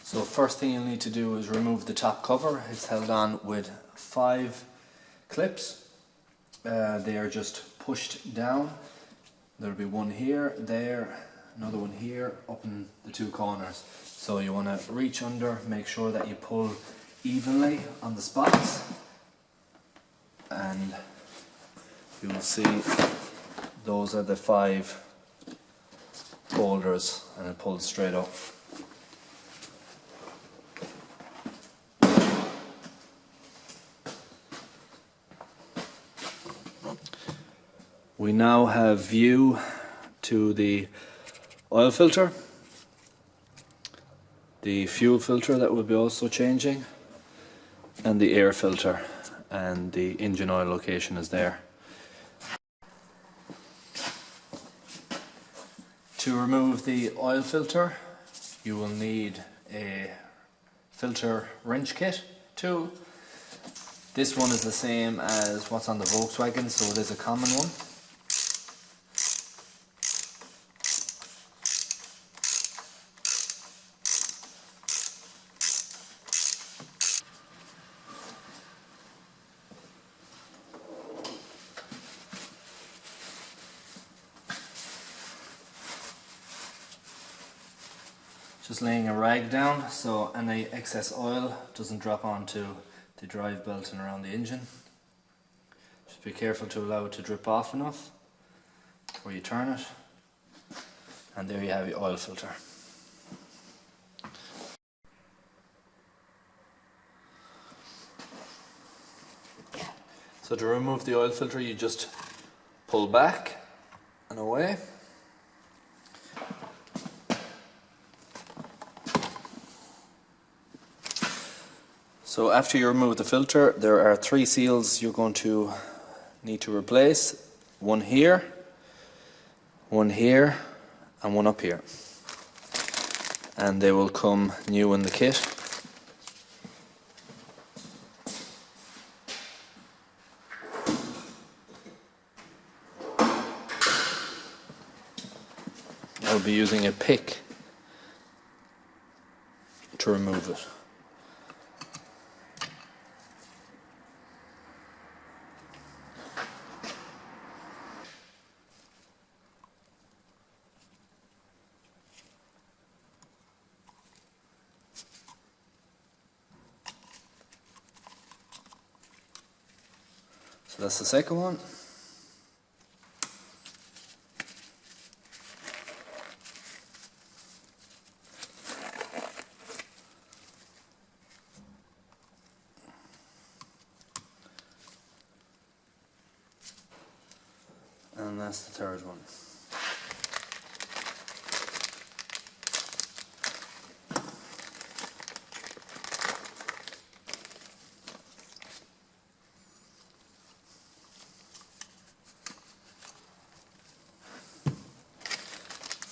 So first thing you'll need to do is remove the top cover. It's held on with 5 clips. They are just pushed down. There'll be one here, there, another one here, up in the 2 corners. So you want to reach under, make sure that you pull evenly on the spots, and you will see those are the 5 holders, and it pulls straight up. We now have view to the oil filter, the fuel filter that will be also changing, and the air filter, and the engine oil location is there. To remove the oil filter, you will need a filter wrench kit tool. This one is the same as what's on the Volkswagen, so it is a common one. Just laying a rag down so any excess oil doesn't drop onto the drive belt and around the engine. Just be careful to allow it to drip off enough before you turn it. And there you have your oil filter. So to remove the oil filter, you just pull back and away. So after you remove the filter, there are 3 seals you're going to need to replace. One here, and one up here. And they will come new in the kit. I'll be using a pick to remove it. So that's the second one. And that's the third one.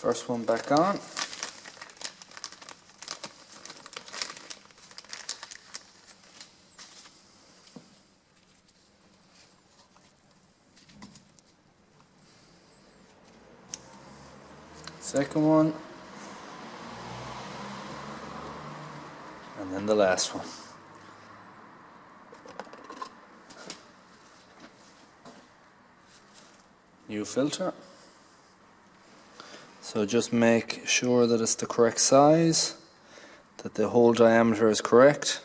First one back on. Second one. And then the last one. New filter. So just make sure that it's the correct size, that the hole diameter is correct.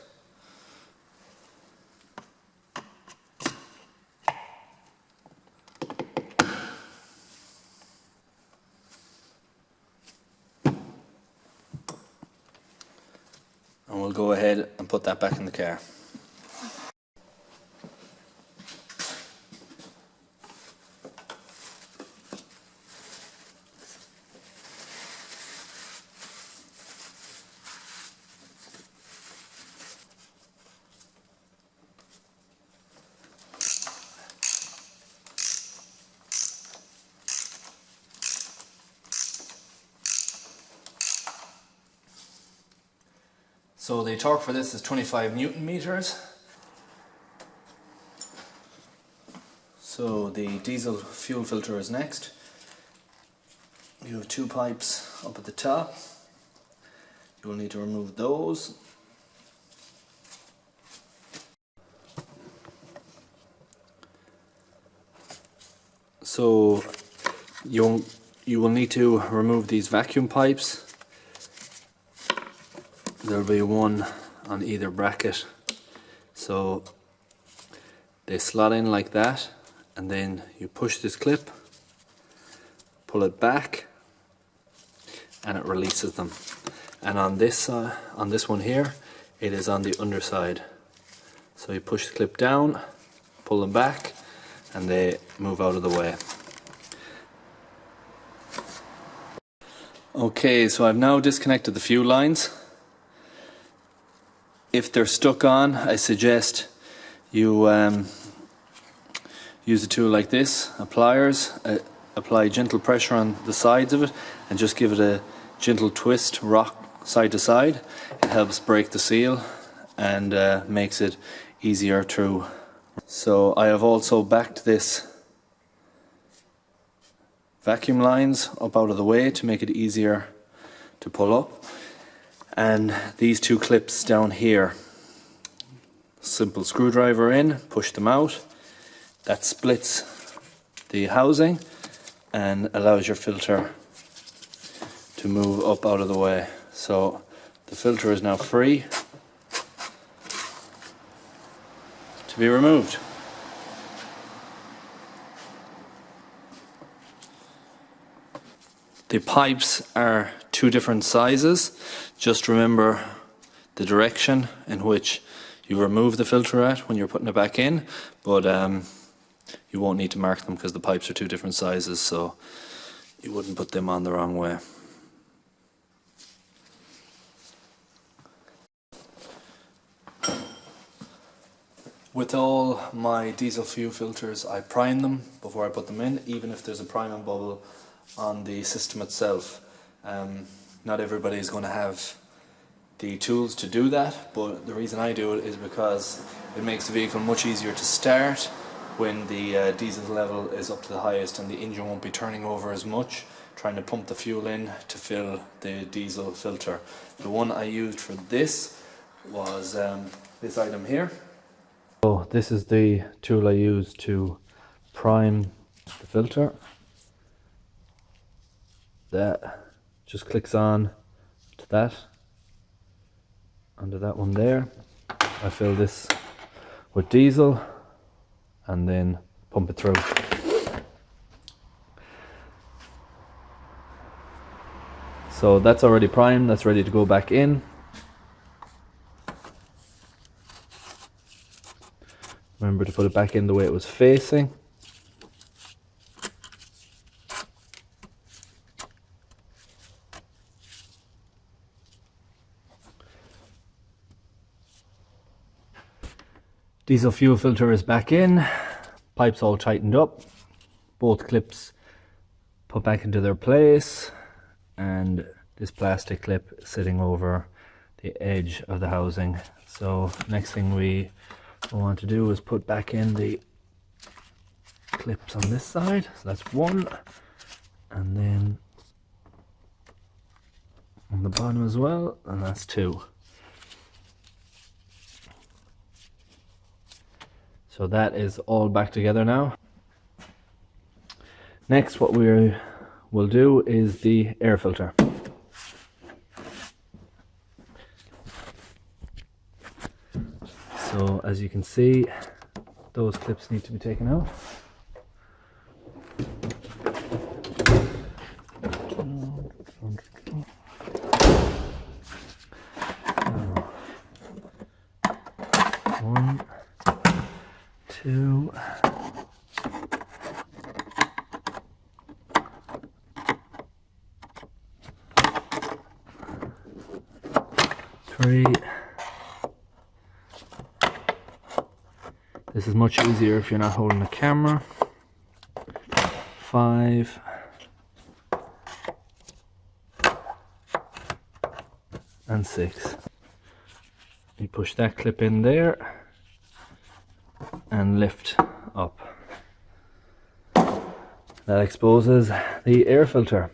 And we'll go ahead and put that back in the car. So the torque for this is 25 Newton meters. So the diesel fuel filter is next. You have 2 pipes up at the top. you'll need to remove those. So you will need to remove these vacuum pipes. There'll be one on either bracket. So they slot in like that, and then you push this clip, pull it back, and it releases them. And on this one here, it is on the underside. So you push the clip down, pull them back, and they move out of the way. Okay, so I've now disconnected the fuel lines. If they're stuck on, I suggest you use a tool like this, pliers. Apply gentle pressure on the sides of it and just give it a gentle twist, rock side to side. It helps break the seal and makes it easier to. So I have also backed this vacuum lines up out of the way to make it easier to pull up. And these two clips down here, simple screwdriver in, push them out. That splits the housing and allows your filter to move up out of the way. So the filter is now free to be removed. The pipes are two different sizes. Just remember the direction in which you remove the filter at when you're putting it back in, but you won't need to mark them because the pipes are two different sizes, so you wouldn't put them on the wrong way. With all my diesel fuel filters, I prime them before I put them in, even if there's a priming bubble on the system itself. Not everybody is going to have the tools to do that, but the reason I do it is because it makes the vehicle much easier to start when the diesel level is up to the highest, and the engine won't be turning over as much trying to pump the fuel in to fill the diesel filter. The one I used for this was this item here. So this is the tool I use to prime the filter. That just clicks on to that, under that one there. I fill this with diesel and then pump it through. So that's already primed, that's ready to go back in. Remember to put it back in the way it was facing. Diesel fuel filter is back in, pipes all tightened up, both clips put back into their place, and this plastic clip sitting over the edge of the housing. So next thing we want to do is put back in the clips on this side. So that's one, and then on the bottom as well, and that's two. So that is all back together now. Next, what we will do is the air filter. So as you can see, those clips need to be taken out. One, two, three. This is much easier if you're not holding the camera. 5. And 6. You push that clip in there and lift up. That exposes the air filter.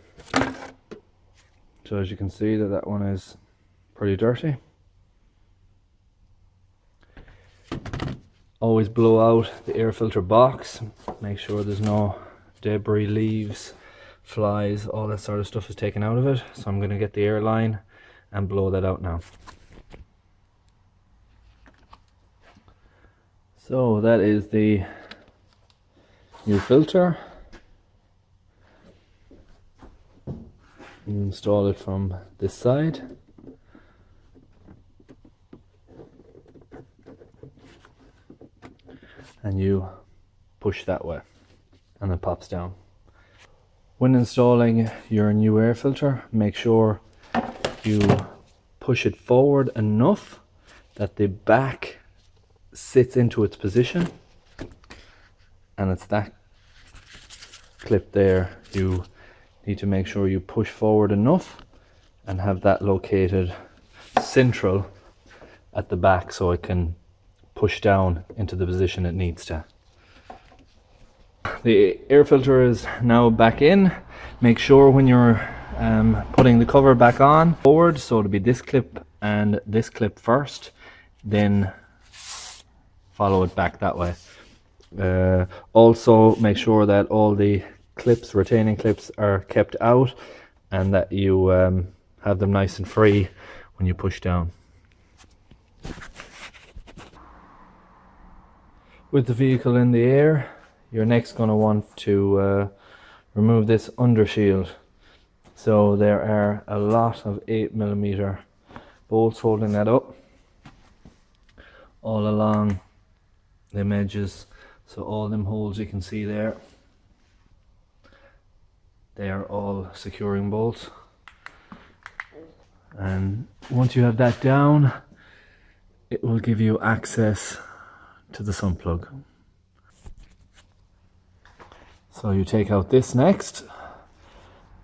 So as you can see, that one is pretty dirty. Always blow out the air filter box. Make sure there's no debris, leaves, flies, all that sort of stuff is taken out of it. So I'm going to get the air line and blow that out now. So that is the new filter. You install it from this side. And you push that way and it pops down. When installing your new air filter, make sure you push it forward enough that the back sits into its position, and it's that clip there. You need to make sure you push forward enough and have that located central at the back so it can push down into the position it needs to. The air filter is now back in. Make sure when you're putting the cover back on forward, so it'll be this clip and this clip first, then follow it back that way. Also make sure that all the clips, retaining clips, are kept out and that you have them nice and free when you push down. With the vehicle in the air, you're next going to want to remove this undershield. So there are a lot of 8mm bolts holding that up all along them edges. So all them holes you can see there, they are all securing bolts. And once you have that down, it will give you access to the sun plug. So you take out this next,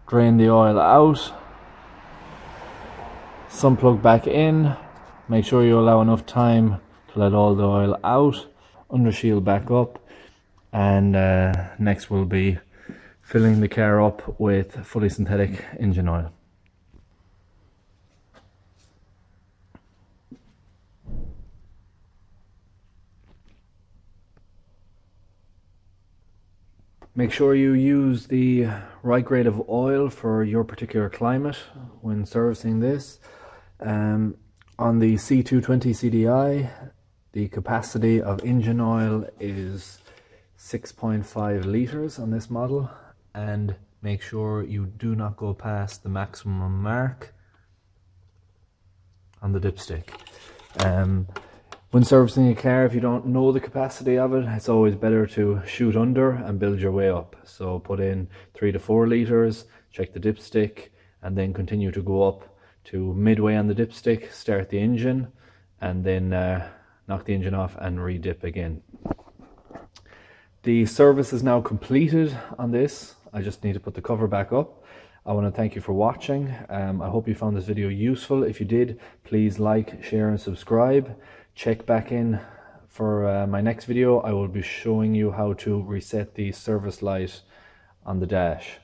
drain the oil out, sun plug back in, make sure you allow enough time to let all the oil out, undershield back up, and next we'll be filling the car up with fully synthetic engine oil. Make sure you use the right grade of oil for your particular climate when servicing this. On the C220 CDI, the capacity of engine oil is 6.5 litres on this model, and make sure you do not go past the maximum mark on the dipstick. When servicing a car, if you don't know the capacity of it, it's always better to shoot under and build your way up. So put in 3 to 4 litres, check the dipstick, and then continue to go up to midway on the dipstick, start the engine, and then knock the engine off and re-dip again. The service is now completed on this. I just need to put the cover back up. I want to thank you for watching. I hope you found this video useful. If you did, please like, share and subscribe. Check back in for my next video. I will be showing you how to reset the service light on the dash.